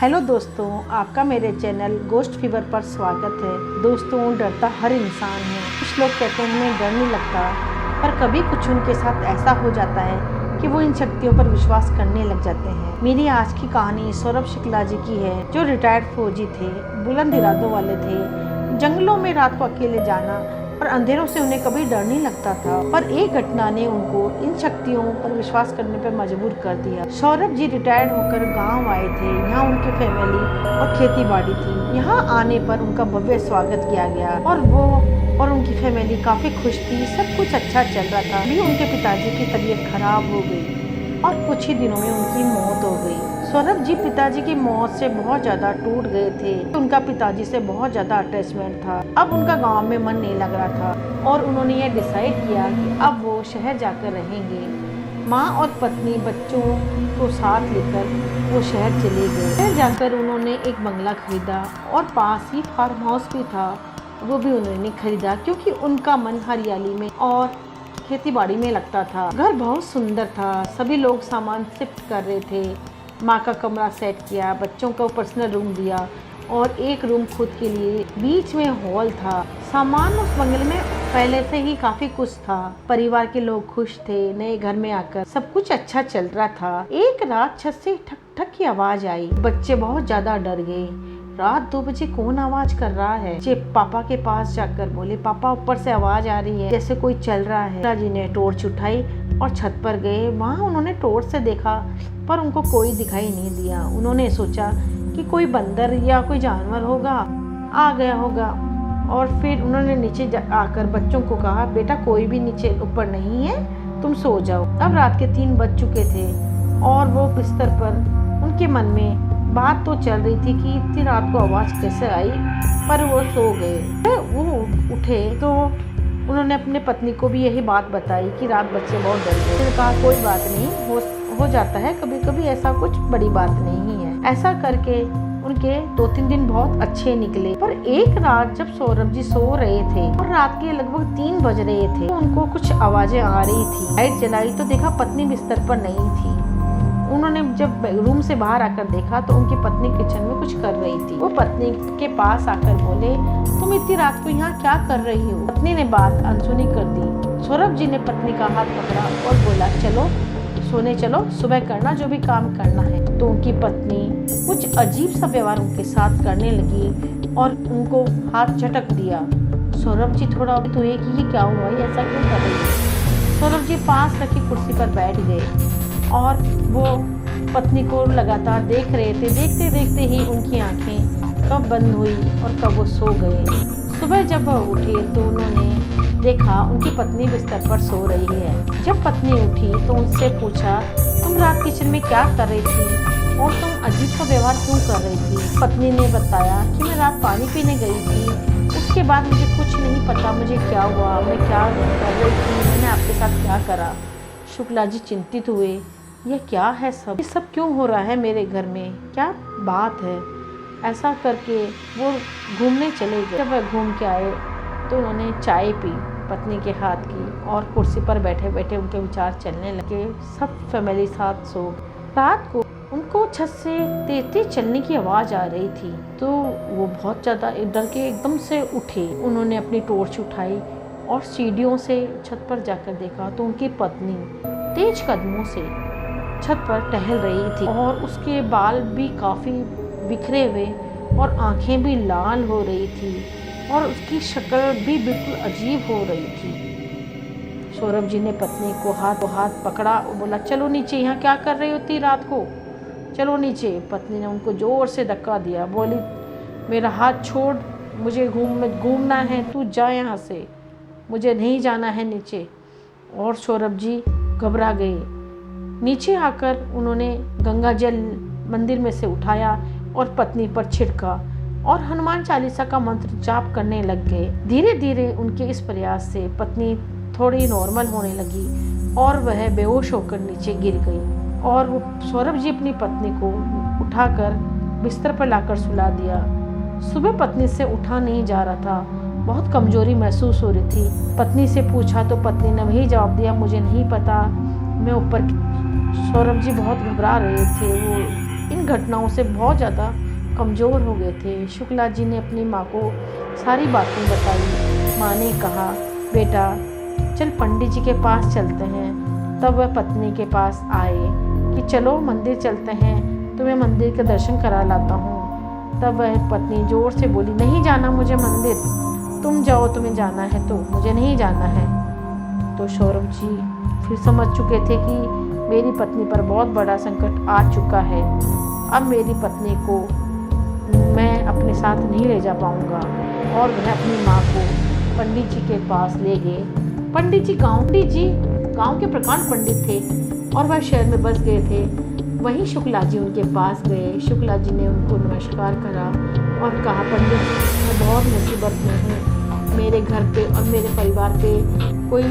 Hello दोस्तों, आपका मेरे चैनल गोस्ट फीवर पर स्वागत है। दोस्तों, डरता हर इंसान है। कुछ लोग कहते हैं हमें डर नहीं लगता, पर कभी कुछ उनके साथ ऐसा हो जाता है कि वो इन शक्तियों पर विश्वास करने लग जाते हैं। मेरी आज की कहानी सौरभ शुक्ला जी की है, जो रिटायर्ड फौजी थे, बुलंद इरादों वाले थे। जंगलों में रात को अकेले जाना और अंधेरों से उन्हें कभी डर नहीं लगता था, पर एक घटना ने उनको इन शक्तियों पर विश्वास करने पर मजबूर कर दिया। सौरभ जी रिटायर्ड होकर गांव आए थे। यहाँ उनकी फैमिली और खेती बाड़ी थी। यहाँ आने पर उनका भव्य स्वागत किया गया और वो और उनकी फैमिली काफी खुश थी। सब कुछ अच्छा चल रहा था। अभी उनके पिताजी की तबीयत खराब हो गई और कुछ ही दिनों में उनकी मौत हो गई। सौरभ जी पिताजी की मौत से बहुत ज्यादा टूट गए थे। उनका पिताजी से बहुत ज्यादा अटैचमेंट था। अब उनका गांव में मन नहीं लग रहा था और उन्होंने ये डिसाइड किया कि अब वो शहर जाकर रहेंगे। माँ और पत्नी बच्चों को साथ लेकर वो शहर चले गए। शहर जाकर उन्होंने एक बंगला खरीदा और पास ही फार्म हाउस भी था, वो भी उन्होंने खरीदा, क्योंकि उनका मन हरियाली में और खेती बाड़ी में लगता था। घर बहुत सुंदर था। सभी लोग सामान शिफ्ट कर रहे थे। माँ का कमरा सेट किया, बच्चों को पर्सनल रूम दिया और एक रूम खुद के लिए। बीच में हॉल था। सामान उस बंगले में पहले से ही काफी कुछ था। परिवार के लोग खुश थे। नए घर में आकर सब कुछ अच्छा चल रहा था। एक रात छत से ठक ठक की आवाज आई। बच्चे बहुत ज्यादा डर गए। रात 2 बजे कौन आवाज कर रहा है? बच्चे पापा के पास जाकर बोले, पापा ऊपर से आवाज आ रही है, जैसे कोई चल रहा है। पिताजी ने टॉर्च उठाई और छत पर गए। वहाँ उन्होंने टॉर्च से देखा, पर उनको कोई दिखाई नहीं दिया। उन्होंने सोचा कि कोई बंदर या कोई जानवर होगा, आ गया होगा। और फिर उन्होंने नीचे आकर बच्चों को कहा, बेटा कोई भी नीचे ऊपर नहीं है, तुम सो जाओ। अब रात के 3 बज चुके थे और वो बिस्तर पर, उनके मन में बात तो चल रही थी कि इतनी रात को आवाज कैसे आई, पर वो सो गए। वो उठे तो उन्होंने अपने पत्नी को भी यही बात बताई कि रात बच्चे बहुत डर गए। उन्होंने कहा कोई बात नहीं, हो जाता है कभी कभी, ऐसा कुछ बड़ी बात नहीं है। ऐसा करके उनके 2-3 दिन बहुत अच्छे निकले। पर एक रात जब सौरभ जी सो रहे थे और रात के लगभग 3 बज रहे थे, तो उनको कुछ आवाजें आ रही थी। लाइट जलाई तो देखा पत्नी बिस्तर पर नहीं थी। उन्होंने जब रूम से बाहर आकर देखा तो उनकी पत्नी किचन में कुछ कर रही थी। वो पत्नी के पास आकर बोले, तुम इतनी रात को यहाँ क्या कर रही हो? पत्नी ने बात अनसुनी कर दी। सौरभ जी ने पत्नी का हाथ पकड़ा और बोला, चलो सोने चलो, सुबह करना जो भी काम करना है। तो उनकी पत्नी कुछ अजीब सा व्यवहार उनके साथ करने लगी और उनको हाथ झटक दिया। सौरभ जी थोड़ा हुए कि ये क्या हुआ, ये ऐसा क्यों कर रही है? सौरभ जी पास रखी कुर्सी पर बैठ गए और वो पत्नी को लगातार देख रहे थे। देखते देखते ही उनकी आंखें कब बंद हुई और कब वो सो गए। सुबह जब वह उठे तो उन्होंने देखा उनकी पत्नी बिस्तर पर सो रही है। जब पत्नी उठी तो उनसे पूछा, तुम रात किचन में क्या कर रही थी और तुम अजीब सा व्यवहार क्यों कर रही थी? पत्नी ने बताया कि मैं रात पानी पीने गई थी, उसके बाद मुझे कुछ नहीं पता मुझे क्या हुआ, मैं क्या कर रही थी, मैंने आपके साथ क्या करा। शुक्ला जी चिंतित हुए, यह क्या है सब, ये सब क्यों हो रहा है मेरे घर में, क्या बात है? ऐसा करके वो घूमने चले गए। जब वह घूम के आए तो उन्होंने चाय पी पत्नी के हाथ की और कुर्सी पर बैठे बैठे उनके विचार चलने लगे। सब फैमिली साथ सो गए। रात को उनको छत से तेज तेज चलने की आवाज़ आ रही थी, तो वो बहुत ज़्यादा डर के एकदम से उठे। उन्होंने अपनी टॉर्च उठाई और सीढ़ियों से छत पर जाकर देखा तो उनकी पत्नी तेज कदमों से छत पर टहल रही थी और उसके बाल भी काफ़ी बिखरे हुए और आंखें भी लाल हो रही थी और उसकी शक्ल भी बिल्कुल अजीब हो रही थी। सौरभ जी ने पत्नी को हाथ पकड़ा और बोला, चलो नीचे, यहाँ क्या कर रही होती रात को, चलो नीचे। पत्नी ने उनको जोर से धक्का दिया, बोली, मेरा हाथ छोड़, मुझे घूमना है, तू जा यहाँ से, मुझे नहीं जाना है नीचे। और सौरभ जी घबरा गए। नीचे आकर उन्होंने गंगा जल मंदिर में से उठाया और पत्नी पर छिड़का और हनुमान चालीसा का मंत्र जाप करने लग गए। धीरे धीरे उनके इस प्रयास से पत्नी थोड़ी नॉर्मल होने लगी और वह बेहोश होकर नीचे गिर गई। और वो सौरभ जी अपनी पत्नी को उठाकर बिस्तर पर लाकर सुला दिया। सुबह पत्नी से उठा नहीं जा रहा था, बहुत कमजोरी महसूस हो रही थी। पत्नी से पूछा तो पत्नी ने वही जवाब दिया, मुझे नहीं पता, मैं ऊपर। सौरभ जी बहुत घबरा रहे थे। वो इन घटनाओं से बहुत ज़्यादा कमज़ोर हो गए थे। शुक्ला जी ने अपनी माँ को सारी बातें बताई। माँ ने कहा, बेटा चल पंडित जी के पास चलते हैं। तब वह पत्नी के पास आए कि चलो मंदिर चलते हैं, तुम्हें मंदिर के दर्शन करा लाता हूँ। तब वह पत्नी जोर से बोली, नहीं जाना मुझे मंदिर, तुम जाओ, तुम्हें जाना है तो, मुझे नहीं जाना है। तो सौरभ जी फिर समझ चुके थे कि मेरी पत्नी पर बहुत बड़ा संकट आ चुका है। अब मेरी पत्नी को मैं अपने साथ नहीं ले जा पाऊँगा। और वह अपनी माँ को पंडित जी के पास ले गए। पंडित जी गांव के प्रकांड पंडित थे और वह शहर में बस गए थे। वहीं शुक्ला जी उनके पास गए। शुक्ला जी ने उनको नमस्कार करा और कहा, पंडित जी मैं बहुत मुसीबत में हूँ। मेरे घर पे और मेरे परिवार पे कोई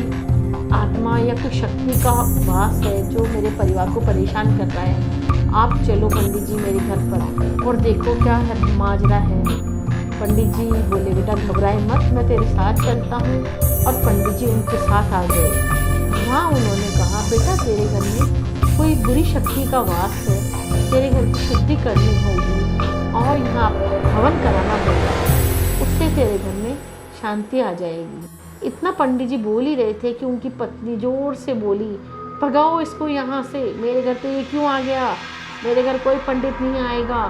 आत्मा या कोई शक्ति का वास है जो मेरे परिवार को परेशान कर रहा है। आप चलो पंडित जी मेरे घर पर और देखो क्या है माजरा है। पंडित जी बोले, बेटा घबराए मत, मैं तेरे साथ चलता हूँ। और पंडित जी उनके साथ आ गए। वहाँ उन्होंने कहा, बेटा तेरे घर में कोई बुरी शक्ति का वास है, तेरे घर की शुद्धि करनी होगी और यहाँ हवन कराना पड़ेगा, उससे तेरे घर में शांति आ जाएगी। इतना पंडित जी बोल ही रहे थे कि उनकी पत्नी जोर से बोली, भगाओ इसको यहाँ से, मेरे घर पे ये क्यों आ गया, मेरे घर कोई पंडित नहीं आएगा।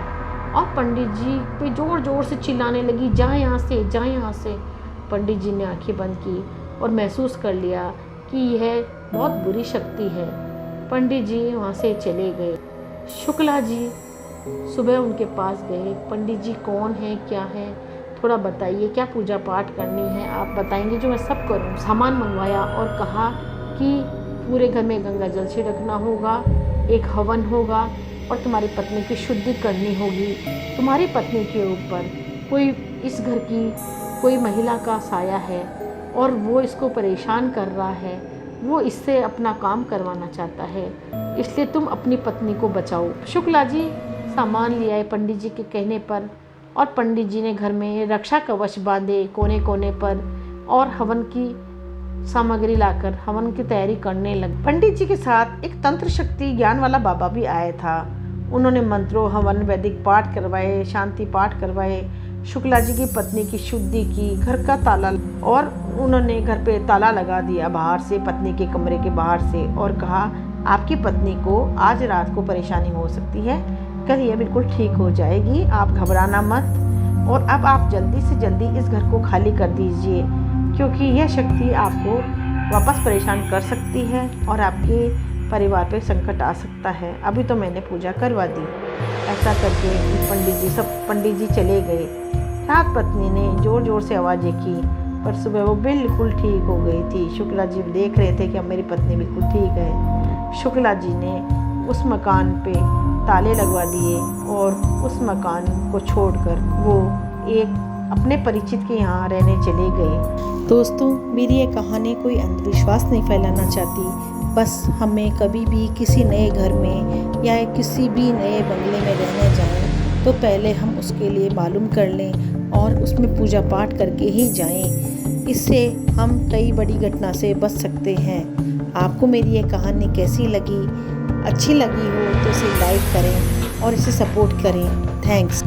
और पंडित जी पे जोर जोर से चिल्लाने लगी, जा यहाँ से, जा यहाँ से। पंडित जी ने आंखें बंद की और महसूस कर लिया कि यह बहुत बुरी शक्ति है। पंडित जी वहाँ से चले गए। शुक्ला जी सुबह उनके पास गए। पंडित जी कौन है, क्या है, थोड़ा बताइए, क्या पूजा पाठ करनी है, आप बताएंगे जो मैं सब करूँ। सामान मंगवाया और कहा कि पूरे घर में गंगा जल छिड़कना होगा, एक हवन होगा और तुम्हारी पत्नी की शुद्धि करनी होगी। तुम्हारी पत्नी के ऊपर कोई इस घर की कोई महिला का साया है और वो इसको परेशान कर रहा है, वो इससे अपना काम करवाना चाहता है, इसलिए तुम अपनी पत्नी को बचाओ। शुक्ला जी सामान ले आए पंडित जी के कहने पर और पंडित जी ने घर में रक्षा कवच बांधे कोने कोने पर और हवन की सामग्री लाकर हवन की तैयारी करने लगे। पंडित जी के साथ एक तंत्र शक्ति ज्ञान वाला बाबा भी आया था। उन्होंने मंत्रों, हवन, वैदिक पाठ करवाए, शांति पाठ करवाए, शुक्ला जी की पत्नी की शुद्धि की, घर का ताला, और उन्होंने घर पे ताला लगा दिया बाहर से, पत्नी के कमरे के बाहर से, और कहा, आपकी पत्नी को आज रात को परेशानी हो सकती है, कल ये बिल्कुल ठीक हो जाएगी, आप घबराना मत। और अब आप जल्दी से जल्दी इस घर को खाली कर दीजिए, क्योंकि यह शक्ति आपको वापस परेशान कर सकती है और आपके परिवार पे संकट आ सकता है। अभी तो मैंने पूजा करवा दी। ऐसा करके पंडित जी चले गए। रात पत्नी ने जोर जोर से आवाज़ें की, पर सुबह वो बिल्कुल ठीक हो गई थी। शुक्ला जी देख रहे थे कि अब मेरी पत्नी बिल्कुल ठीक है। शुक्ला जी ने उस मकान पे ताले लगवा दिए और उस मकान को छोड़कर वो एक अपने परिचित के यहाँ रहने चले गए। दोस्तों, मेरी ये कहानी कोई अंधविश्वास नहीं फैलाना चाहती, बस हमें कभी भी किसी नए घर में या किसी भी नए बंगले में रहने जाएं तो पहले हम उसके लिए मालूम कर लें और उसमें पूजा पाठ करके ही जाएं। इससे हम कई बड़ी घटना से बच सकते हैं। आपको मेरी ये कहानी कैसी लगी? अच्छी लगी हो तो इसे लाइक करें और इसे सपोर्ट करें। थैंक्स।